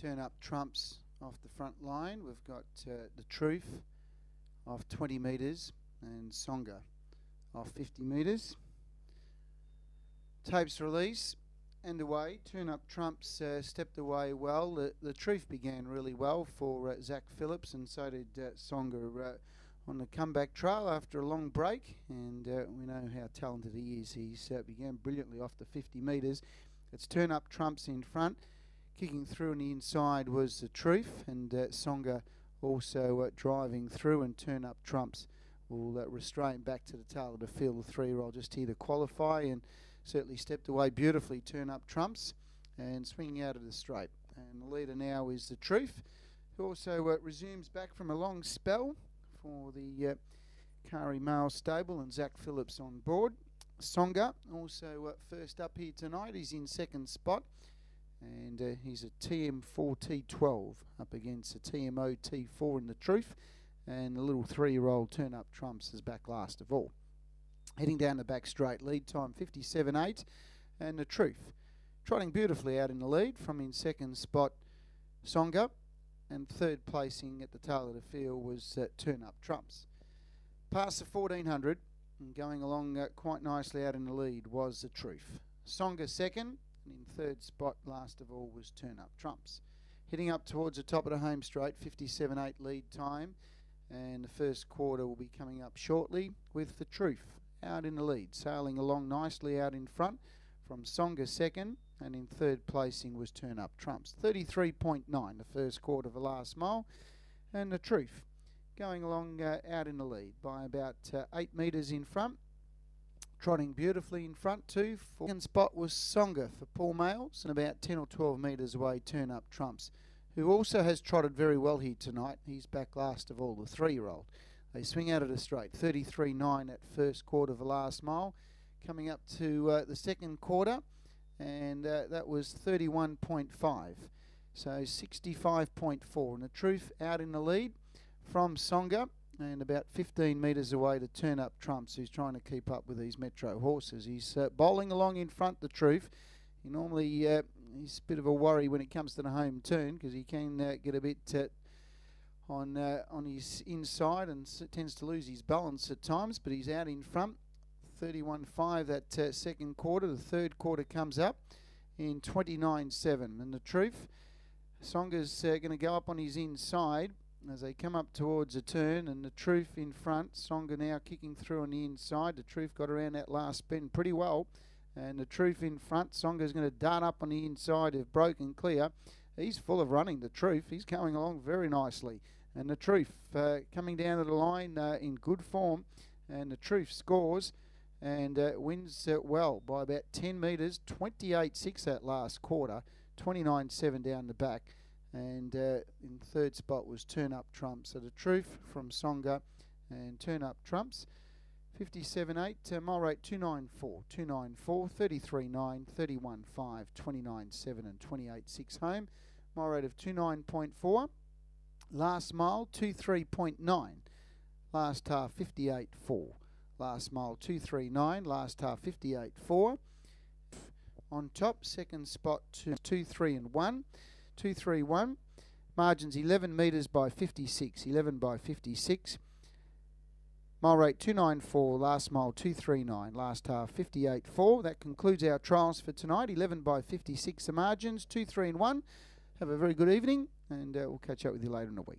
turn up trumps off the front line. We've got the Truth off 20 metres and Songa off 50 metres. Tapes release and away. Turn up trumps stepped away well. The Truth began really well for Zach Phillips, and so did Songa on the comeback trail after a long break, and we know how talented he is. He's began brilliantly off the 50 metres. It's turn up trumps in front. Kicking through on the inside was the Truth, and Songa also driving through, and turn up trumps will restrain back to the tail of the field. The 3-year-old just here to qualify, and certainly stepped away beautifully. Turn up trumps and swinging out of the straight. And the leader now is the Truth, who also resumes back from a long spell for the Kari Male stable, and Zach Phillips on board. Songa also first up here tonight. He's in second spot, and he's a TM4T12 up against a TMO T4 in the Truth, and the little 3-year-old turn up trumps is back last of all. Heading down the back straight, lead time 57.8, and the Truth trotting beautifully out in the lead. From in second spot Songa, and third placing at the tail of the field was turn up trumps. Past the 1400 and going along quite nicely out in the lead was the Truth. Songa second, and in third spot last of all was turn up trumps. Heading up towards the top of the home straight, 57.8 lead time, and the first quarter will be coming up shortly with the Truth out in the lead, sailing along nicely out in front from Songa second, and in third placing was turn up trumps. 33.9 the first quarter of the last mile, and the Truth going along out in the lead by about 8 metres in front, trotting beautifully in front too. Second spot was Songa for Paul Males, and about 10 or 12 metres away turn up trumps, who also has trotted very well here tonight. He's back last of all, the 3-year-old. They swing out of the straight. 33.9 at first quarter of the last mile. Coming up to the second quarter, and that was 31.5. So 65.4. And the Truth out in the lead from Songa, and about 15 metres away to turn up trumps, who's trying to keep up with these Metro horses. He's bowling along in front, the Truth. He normally he's a bit of a worry when it comes to the home turn, because he can get a bit on his inside and tends to lose his balance at times, but he's out in front. 31.5 that second quarter. The third quarter comes up in 29.7, and the Truth, Songa's going to go up on his inside as they come up towards a turn, and the Truth in front. Songa now kicking through on the inside. The Truth got around that last bend pretty well, and the Truth in front. Songa's going to dart up on the inside of Broken Clear. He's full of running, the Truth. He's coming along very nicely, and the Truth coming down to the line in good form, and the Truth scores and wins well by about 10 metres. 28.6 that last quarter, 29.7 down the back, and in third spot was turn up trumps. So the Truth from Songa and turn up trumps. 57.8, mile rate 294, 33.9, 31.5, 29.7 and 28.6 home. Mile rate of 29.4. Last mile 23.9. Last half 58.4. Last mile 239. Last half 58.4. On top, second spot 2.3 and 1. 2.31. Margins 11 metres by 56. 11 by 56. Mile rate 294, last mile 239, last half 58.4. That concludes our trials for tonight. 11 by 56 the margins, 2, 3 and 1. Have a very good evening, and we'll catch up with you later in the week.